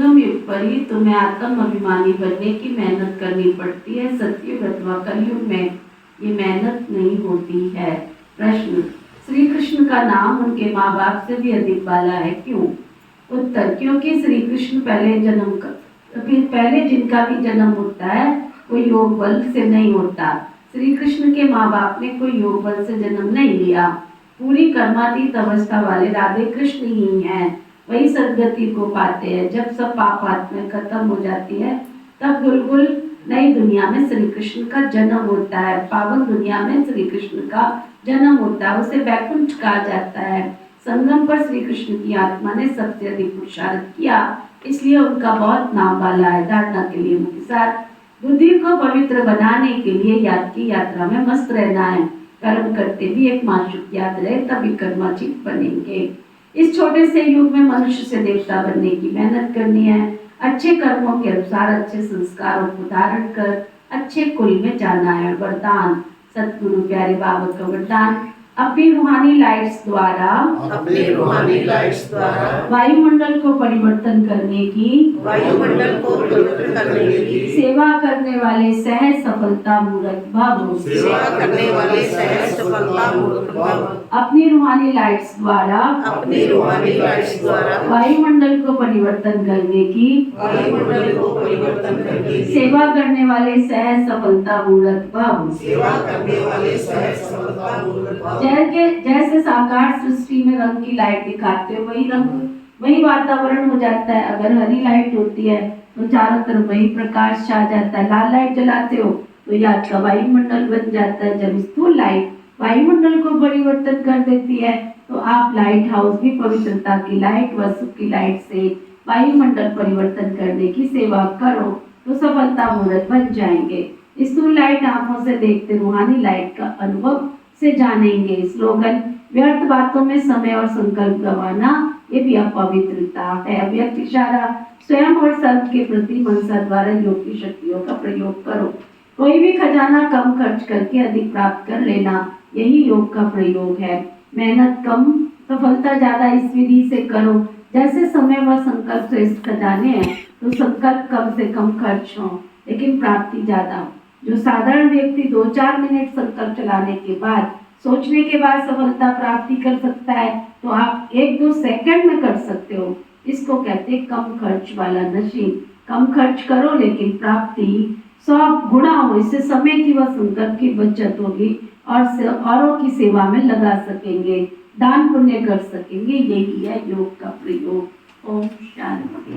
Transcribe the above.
संगम युग पर ही तुम्हें आत्म अभिमानी बनने की मेहनत करनी पड़ती है। सतयुग अथवा कलयुग में ये मेहनत नहीं होती है। प्रश्न, श्री कृष्ण का नाम उनके माँ बाप से भी अधिक वाला है, क्यों? उत्तर, क्योंकि श्री कृष्ण पहले जिनका भी जन्म होता है वो योग बल से नहीं होता। श्री कृष्ण के माँ बाप ने कोई योग बल से जन्म नहीं लिया। पूरी कर्मातीत अवस्था वाले राधे कृष्ण ही हैं, वही सदगति को पाते हैं। जब सब पाप आत्मा खत्म हो जाती है तब बिल्कुल नई दुनिया में श्री कृष्ण का जन्म होता है। पावन दुनिया में श्री कृष्ण का जन्म होता है, उसे वैकुंठ कहा जाता है। संगम पर श्री कृष्ण की आत्मा ने सबसे अधिक पुरुषार्थ किया, इसलिए उनका बहुत नाम वाला है। धारणा के लिए मुख्य सार, बुद्धि को पवित्र बनाने के लिए याद की यात्रा में मस्त रहना है। कर्म करते भी एक माशूक याद रहे, तभी कर्माचित बनेंगे। इस छोटे से युग में मनुष्य से देवता बनने की मेहनत करनी है। अच्छे कर्मों के अनुसार अच्छे संस्कारों को धारण कर अच्छे कुल में जाना है। वरदान, सतगुरु प्यारे बाबा का वरदान, अपनी रूहानी लाइट्स द्वारा वायुमंडल को परिवर्तन करने की सेवा करने वाले सहज सफलता मूर्त भव। अपनी रूहानी लाइट्स द्वारा वायुमंडल को परिवर्तन करने की सेवा करने वाले सहज सफलता मूर्त भव। जैसे साकार सृष्टि में रंग की लाइट दिखाते हो, वही वातावरण हो जाता है। अगर हरी लाइट होती है तो चारों तरफ वही प्रकाश छा जाता है। लाल लाइट जलाते हो तो याद का वायुमंडल बन जाता है। जब स्थूल लाइट वायुमंडल को परिवर्तन कर देती है तो आप लाइट हाउस भी पवित्रता की लाइट व सुख की लाइट से वायुमंडल परिवर्तन करने की सेवा करो तो सफलता मूर्त बन जाएंगे। स्थूल लाइट आंखों से देखते रूहानी लाइट का अनुभव से जानेंगे। स्लोगन, व्यर्थ बातों में समय और संकल्प गंवाना ये भी अपवित्रता है। अव्यक्त इशारा, स्वयं और सर्व के प्रति मनसा द्वारा योग की शक्तियों का प्रयोग करो। कोई भी खजाना कम खर्च करके अधिक प्राप्त कर लेना, यही योग का प्रयोग है। मेहनत कम, सफलता ज्यादा इस विधि से करो। जैसे समय व संकल्प श्रेष्ठ खजाने हैं तो संकल्प कम से कम खर्च हो लेकिन प्राप्ति ज्यादा हो। जो साधारण व्यक्ति 2-4 मिनट संकल्प चलाने के बाद सोचने के बाद सफलता प्राप्ति कर सकता है तो आप 1-2 सेकंड में कर सकते हो। इसको कहते हैं कम खर्च वाला नशीन। कम खर्च करो लेकिन प्राप्ति 100 गुना हो। इससे समय की व संकल्प की बचत होगी और औरों की सेवा में लगा सकेंगे, दान पुण्य कर सकेंगे। यही है योग का प्रयोग। ओम शांति।